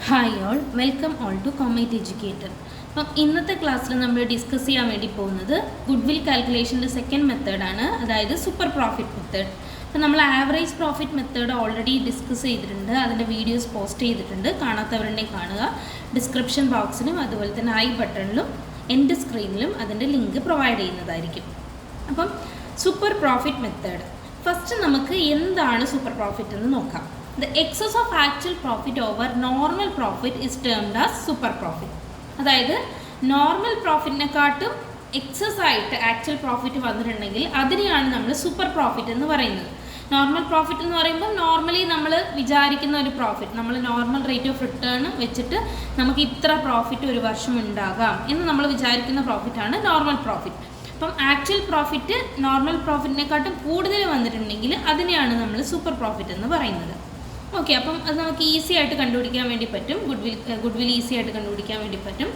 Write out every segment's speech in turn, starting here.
Hi all, welcome all to Comate educator. അപ്പം ഇന്നത്തെ ക്ലാസ്സിൽ നമ്മൾ ഡിസ്കസ് ചെയ്യാൻ വേണ്ടി പോകുന്നത് ഗുഡ്വിൽ കാൽക്കുലേഷൻ്റെ സെക്കൻഡ് മെത്തേഡാണ്, അതായത് സൂപ്പർ പ്രോഫിറ്റ് മെത്തേഡ്. അപ്പം നമ്മൾ average profit method already discuss ചെയ്തിട്ടുണ്ട്, അതിൻ്റെ വീഡിയോസ് പോസ്റ്റ് ചെയ്തിട്ടുണ്ട്. കാണാത്തവരുണ്ടെങ്കിൽ കാണുക. ഡിസ്ക്രിപ്ഷൻ ബോക്സിലും അതുപോലെ തന്നെ ഐ ബട്ടണിലും എൻ്റെ സ്ക്രീനിലും അതിൻ്റെ ലിങ്ക് പ്രൊവൈഡ് ചെയ്യുന്നതായിരിക്കും. അപ്പം സൂപ്പർ പ്രോഫിറ്റ് മെത്തേഡ്, ഫസ്റ്റ് നമുക്ക് എന്താണ് സൂപ്പർ പ്രോഫിറ്റ് എന്ന് നോക്കാം. The excess of actual profit over normal profit is termed as super profit. അതായത് നോർമൽ പ്രോഫിറ്റിനെക്കാട്ടും എക്സസ് ആയിട്ട് ആക്ച്വൽ പ്രോഫിറ്റ് വന്നിട്ടുണ്ടെങ്കിൽ അതിനെയാണ് നമ്മൾ സൂപ്പർ പ്രോഫിറ്റ് എന്ന് പറയുന്നത്. നോർമൽ പ്രോഫിറ്റ് എന്ന് പറയുമ്പോൾ നോർമലി നമ്മൾ വിചാരിക്കുന്ന ഒരു പ്രോഫിറ്റ്, നമ്മൾ നോർമൽ റേറ്റ് ഓഫ് റിട്ടേൺ വെച്ചിട്ട് നമുക്ക് ഇത്ര പ്രോഫിറ്റ് ഒരു വർഷം ഉണ്ടാകാം എന്ന് നമ്മൾ വിചാരിക്കുന്ന പ്രോഫിറ്റാണ് നോർമൽ പ്രോഫിറ്റ്. അപ്പം ആക്ച്വൽ പ്രോഫിറ്റ് നോർമൽ പ്രോഫിറ്റിനെക്കാട്ടും കൂടുതൽ വന്നിട്ടുണ്ടെങ്കിൽ അതിനെയാണ് നമ്മൾ സൂപ്പർ പ്രോഫിറ്റ് എന്ന് പറയുന്നത്. ഓക്കെ, അപ്പം അത് നമുക്ക് ഈസി ആയിട്ട് കണ്ടുപിടിക്കാൻ വേണ്ടി പറ്റും. ഗുഡ്വിൽ ഈസി ആയിട്ട് കണ്ടുപിടിക്കാൻ വേണ്ടി പറ്റും.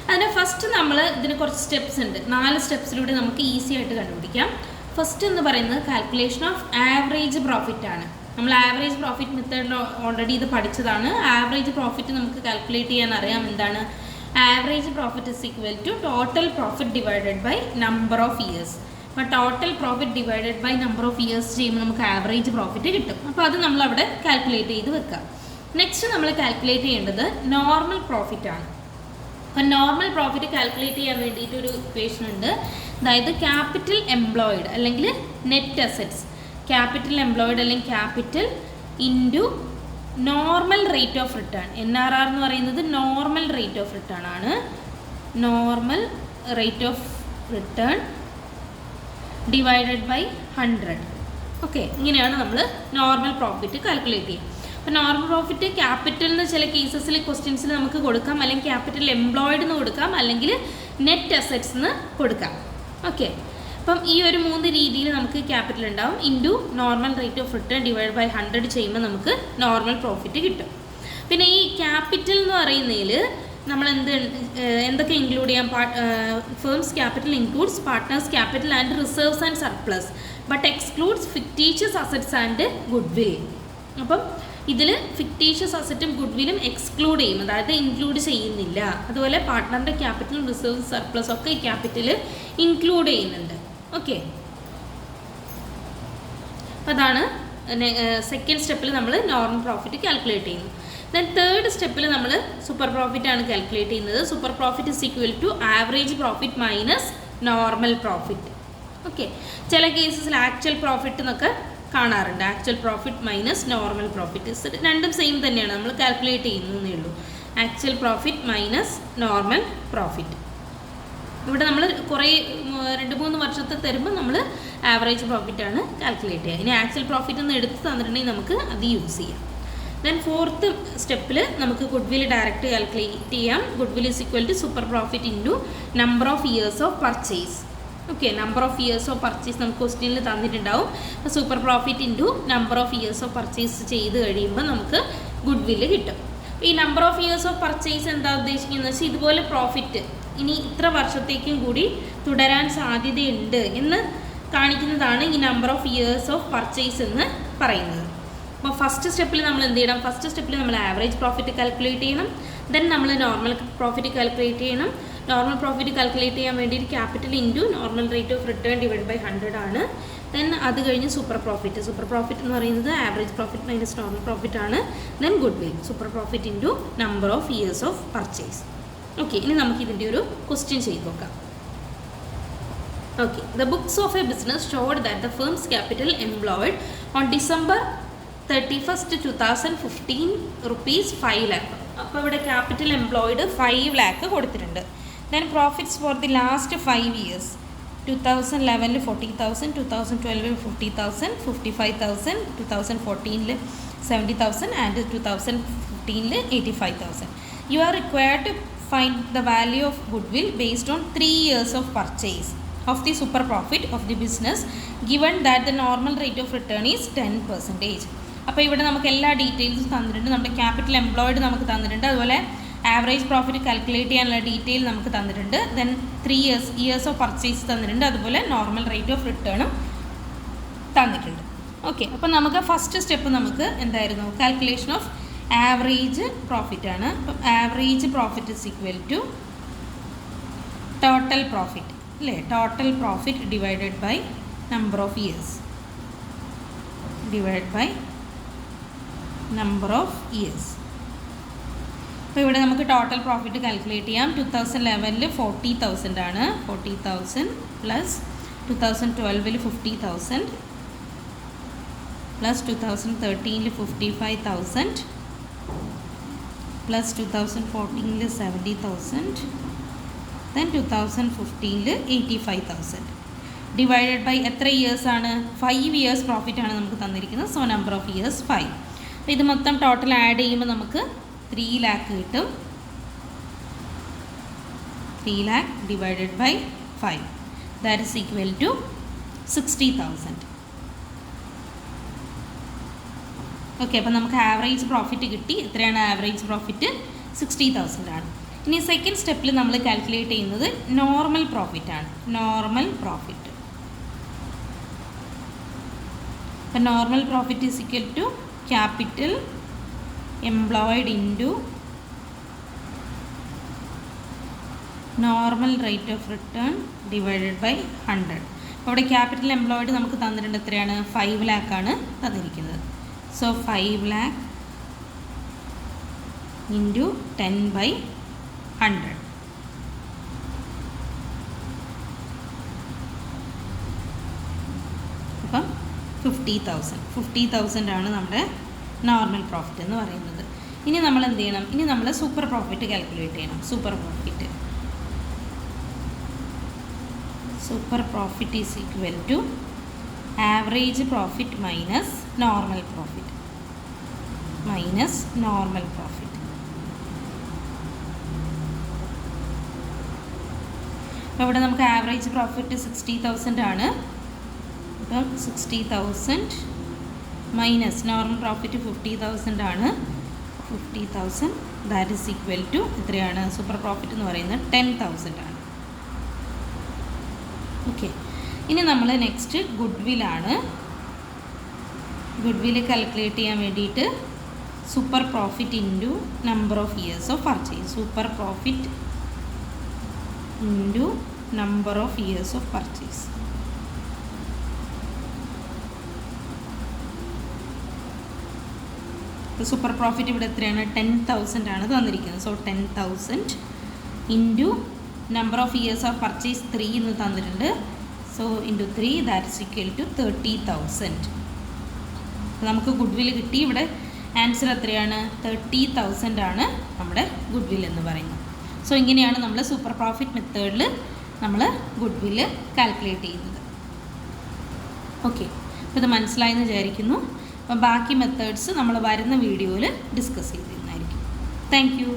അതിന് ഫസ്റ്റ് നമ്മൾ ഇതിന് കുറച്ച് സ്റ്റെപ്സ് ഉണ്ട്, 4 സ്റ്റെപ്സിലൂടെ നമുക്ക് ഈസി ആയിട്ട് കണ്ടുപിടിക്കാം. ഫസ്റ്റ് എന്ന് പറയുന്നത് കാൽക്കുലേഷൻ ഓഫ് ആവറേജ് പ്രോഫിറ്റ് ആണ്. നമ്മൾ ആവറേജ് പ്രോഫിറ്റ് മെത്തേഡിൽ ഓൾറെഡി ഇത് പഠിച്ചതാണ്. ആവറേജ് പ്രോഫിറ്റ് നമുക്ക് കാൽക്കുലേറ്റ് ചെയ്യാൻ അറിയാം. എന്താണ് average profit is equal to total profit divided by number of years. അപ്പോൾ total profit divided by number of years ചെയ്യുമ്പോൾ നമുക്ക് ആവറേജ് പ്രോഫിറ്റ് കിട്ടും. അപ്പോൾ അത് നമ്മളവിടെ കാൽക്കുലേറ്റ് ചെയ്ത് വെക്കാം. നെക്സ്റ്റ് നമ്മൾ കാൽക്കുലേറ്റ് ചെയ്യേണ്ടത് നോർമൽ പ്രോഫിറ്റ് ആണ്. അപ്പോൾ നോർമൽ പ്രോഫിറ്റ് കാൽക്കുലേറ്റ് ചെയ്യാൻ വേണ്ടിയിട്ട് ഒരു ഇക്വേഷൻ ഉണ്ട്. അതായത് ക്യാപിറ്റൽ എംപ്ലോയിഡ് അല്ലെങ്കിൽ നെറ്റ് അസറ്റ്സ്, ക്യാപിറ്റൽ എംപ്ലോയിഡ് അല്ലെങ്കിൽ capital into normal rate of return. NRR എന്ന് പറയുന്നത് നോർമൽ റേറ്റ് ഓഫ് റിട്ടേൺ ആണ്. Normal rate of return divided by 100. Okay, ഇങ്ങനെയാണ് നമ്മൾ നോർമൽ പ്രോഫിറ്റ് കാൽക്കുലേറ്റ് ചെയ്യുക. അപ്പോൾ നോർമൽ പ്രോഫിറ്റ് ക്യാപിറ്റലിന് ചില കേസസിൽ ക്വസ്റ്റ്യൻസിൽ നമുക്ക് കൊടുക്കാം, അല്ലെങ്കിൽ ക്യാപിറ്റൽ എംപ്ലോയിഡ് എന്ന് കൊടുക്കാം, അല്ലെങ്കിൽ നെറ്റ് അസറ്റ്സ് എന്ന് കൊടുക്കാം. ഓക്കെ, അപ്പം ഈ ഒരു 3 രീതിയിൽ നമുക്ക് ക്യാപിറ്റൽ ഉണ്ടാവും. Into normal rate of return divide by 100 ചെയ്യുമ്പോൾ നമുക്ക് നോർമൽ പ്രോഫിറ്റ് കിട്ടും. പിന്നെ ഈ ക്യാപിറ്റൽ എന്ന് പറയുന്നതിൽ നമ്മൾ എന്തൊക്കെ ഇൻക്ലൂഡ് ചെയ്യാം? Firms capital includes partners capital and reserves and surplus but excludes fictitious assets and goodwill. അപ്പം ഇതിൽ ഫിക്റ്റീഷ്യസ് അസറ്റും ഗുഡ്വിലും എക്സ്ക്ലൂഡ് ചെയ്യും, അതായത് ഇൻക്ലൂഡ് ചെയ്യുന്നില്ല. അതുപോലെ പാർട്ട്ണറിൻ്റെ ക്യാപിറ്റലും റിസർവ്സ് സർപ്ലസ് ഒക്കെ ഈ ക്യാപിറ്റൽ ഇൻക്ലൂഡ് ചെയ്യുന്നുണ്ട്. ഓക്കെ, അപ്പോൾ അതാണ് സെക്കൻഡ് സ്റ്റെപ്പിൽ നമ്മൾ നോർമൽ പ്രോഫിറ്റ് കാൽക്കുലേറ്റ് ചെയ്യുന്നു. ദെൻ തേർഡ് സ്റ്റെപ്പിൽ നമ്മൾ സൂപ്പർ പ്രോഫിറ്റ് ആണ് കാൽക്കുലേറ്റ് ചെയ്യുന്നത്. Super profit is equal to average profit minus normal profit. Okay, ചില കേസസിൽ ആക്ച്വൽ പ്രോഫിറ്റ് എന്നൊക്കെ കാണാറുണ്ട്. Actual profit minus normal profit രണ്ടും സെയിം തന്നെയാണ്, നമ്മൾ കാൽക്കുലേറ്റ് ചെയ്യുന്നതേ ഉള്ളൂ. Actual profit minus normal profit. ഇവിടെ നമ്മൾ കുറേ 2-3 വർഷത്തെ തരുമ്പോൾ നമ്മൾ ആവറേജ് പ്രോഫിറ്റാണ് കാൽക്കുലേറ്റ് ചെയ്യുക. ഇനി ആക്ച്വൽ പ്രോഫിറ്റ് ഒന്ന് എടുത്ത് തന്നിട്ടുണ്ടെങ്കിൽ നമുക്ക് അത് യൂസ് ചെയ്യാം. ദെൻ ഫോർത്ത് സ്റ്റെപ്പിൽ നമുക്ക് ഗുഡ്വിൽ ഡയറക്റ്റ് കാൽക്കുലേറ്റ് ചെയ്യാം. Goodwill is equal to super profit into number of years of purchase. Okay, number of years of purchase നമുക്ക് ക്വസ്റ്റ്യനിൽ തന്നിട്ടുണ്ടാവും. അപ്പോൾ super profit into number of years of purchase ചെയ്ത് കഴിയുമ്പോൾ നമുക്ക് ഗുഡ്വിൽ കിട്ടും. ഈ number of years of purchase എന്താ ഉദ്ദേശിക്കുന്നത് വെച്ചാൽ ഇതുപോലെ പ്രോഫിറ്റ് ഇനി ഇത്ര വർഷത്തേക്കും കൂടി തുടരാൻ സാധ്യതയുണ്ട് എന്ന് കാണിക്കുന്നതാണ് ഈ number of years of purchase എന്ന് പറയുന്നത്. അപ്പോൾ ഫസ്റ്റ് സ്റ്റെപ്പിൽ നമ്മൾ എന്ത് ചെയ്യണം? ഫസ്റ്റ് സ്റ്റെപ്പിൽ നമ്മൾ ആവറേജ് പ്രോഫിറ്റ് കാൽക്കുലേറ്റ് ചെയ്യണം. ദെൻ നമ്മൾ നോർമൽ പ്രോഫിറ്റ് കാൽക്കുലേറ്റ് ചെയ്യണം. നോർമൽ പ്രോഫിറ്റ് കാൽക്കുലേറ്റ് ചെയ്യാൻ വേണ്ടിയിട്ട് capital into normal rate of return divide by 100 ആണ്. ദെൻ അത് കഴിഞ്ഞ് സൂപ്പർ പ്രോഫിറ്റ്. സൂപ്പർ പ്രോഫിറ്റ് എന്ന് പറയുന്നത് average profit minus normal profit ആണ്. Then goodwill. Super profit into number of years of purchase. Okay, ഇനി നമുക്ക് ഇതിൻ്റെ ഒരു ക്വസ്റ്റ്യൻ ചെയ്ത് നോക്കാം. Okay, the books of a business showed that the firm's capital employed on December 31st, 2015 rupees 5 lakh. അപ്പോൾ ഇവിടെ capital employed 5 lakh കൊടുത്തിട്ടുണ്ട്. Then profits for the last 5 years 2011 40,000, 2012 50,000, 55,000, 2014 70,000 and 2015 85,000. You are required to find the value of goodwill based on 3 years of purchase of the super profit of the business given that the normal rate of return is 10%. അപ്പോൾ ഇവിടെ നമുക്ക് എല്ലാ ഡീറ്റെയിൽസും തന്നിട്ടുണ്ട്. നമ്മുടെ capital employed നമുക്ക് തന്നിട്ടുണ്ട്, അതുപോലെ ആവറേജ് പ്രോഫിറ്റ് കാൽക്കുലേറ്റ് ചെയ്യാനുള്ള ഡീറ്റെയിൽ നമുക്ക് തന്നിട്ടുണ്ട്. ദെൻ 3 ഇയേഴ്സ് ഓഫ് പർച്ചേസ് തന്നിട്ടുണ്ട്, അതുപോലെ നോർമൽ റേറ്റ് ഓഫ് റിട്ടേണും തന്നിട്ടുണ്ട്. ഓക്കെ, അപ്പോൾ നമുക്ക് ഫസ്റ്റ് സ്റ്റെപ്പ് നമുക്ക് എന്തായിരുന്നു? കാൽക്കുലേഷൻ ഓഫ് ആവറേജ് പ്രോഫിറ്റ് ആണ്. അപ്പം average profit is equal to total profit അല്ലേ? Total profit divided by number of years അപ്പോൾ ഇവിടെ നമുക്ക് ടോട്ടൽ പ്രോഫിറ്റ് കാൽക്കുലേറ്റ് ചെയ്യാം. 2011 40,000 ആണ്. 40,000 plus 2012 50,000 plus 2013 55,000 plus 2014 70,000 then 2015 85,000 divided by എത്ര ഇയേഴ്സ് ആണ്? 5 ഇയേഴ്സ് പ്രോഫിറ്റ് ആണ് നമുക്ക് തന്നിരിക്കുന്നത്. So number of years 5. അപ്പോൾ ഇത് മൊത്തം ടോട്ടൽ ആഡ് ചെയ്യുമ്പോൾ നമുക്ക് 3 lakh കിട്ടും. 3 lakh divided by 5 that is equal to 60,000. Okay, അപ്പോൾ നമുക്ക് ആവറേജ് പ്രോഫിറ്റ് കിട്ടി. എത്രയാണ് ആവറേജ് പ്രോഫിറ്റ്? 60,000 ആണ്. ഇനി സെക്കൻഡ് സ്റ്റെപ്പിൽ നമ്മൾ കാൽക്കുലേറ്റ് ചെയ്യുന്നത് നോർമൽ പ്രോഫിറ്റ് ആണ്. Normal profit. അപ്പോൾ normal profit is equal to capital employed into normal rate of return divided by 100. അപ്പോൾ ഇവിടെ ക്യാപിറ്റൽ എംപ്ലോയിഡ് നമുക്ക് തന്നിട്ടുണ്ട്. എത്രയാണ്? 5 lakh ആണ് തന്നിരിക്കുന്നത്. So 5 lakh into 10/100. അപ്പം 50,000 ആണ് നമ്മുടെ നോർമൽ പ്രോഫിറ്റ് എന്ന് പറയുന്നത്. ഇനി നമ്മൾ എന്ത് ചെയ്യണം? ഇനി നമ്മൾ സൂപ്പർ പ്രോഫിറ്റ് കാൽക്കുലേറ്റ് ചെയ്യണം. Super profit is equal to average profit minus normal profit. അപ്പോൾ ഇവിടെ നമുക്ക് ആവറേജ് പ്രോഫിറ്റ് 60,000 ആണ്. അപ്പം 60,000 മൈനസ് നോർമൽ പ്രോഫിറ്റ് 50,000 ആണ്. 50,000 ദാറ്റ് ഈസ് ഈക്വൽ ടു എത്രയാണ്? സൂപ്പർ പ്രോഫിറ്റ് എന്ന് പറയുന്നത് 10,000 ആണ്. ഓക്കെ, ഇനി നമ്മൾ നെക്സ്റ്റ് ഗുഡ്വില്ലാണ്. ഗുഡ്വിൽ കാൽക്കുലേറ്റ് ചെയ്യാൻ വേണ്ടിയിട്ട് super profit into number of years of purchase. Super profit into number of years of purchase. Super profit ഇവിടെ എത്രയാണ്? 10,000 ആണ് തന്നിരിക്കുന്നത്. So 10,000 into number of years of purchase 3 എന്ന് തന്നിട്ടുണ്ട്. So into 3 that is equal to 30,000. നമുക്ക് goodwill കിട്ടി. ഇവിടെ answer എത്രയാണ്? 30,000 ആണ് നമ്മുടെ ഗുഡ്വിൽ എന്ന് പറയുന്നത്. സോ ഇങ്ങനെയാണ് നമ്മൾ സൂപ്പർ പ്രോഫിറ്റ് മെത്തേഡിൽ നമ്മൾ ഗുഡ്വിൽ കാൽക്കുലേറ്റ് ചെയ്യുന്നത്. ഓക്കെ, അപ്പോൾ ഇത് മനസ്സിലായെന്ന് വിചാരിക്കുന്നു. അപ്പം ബാക്കി മെത്തേഡ്സ് നമ്മൾ വരുന്ന വീഡിയോയിൽ ഡിസ്കസ് ചെയ്തിരുന്നതായിരിക്കും. Thank you.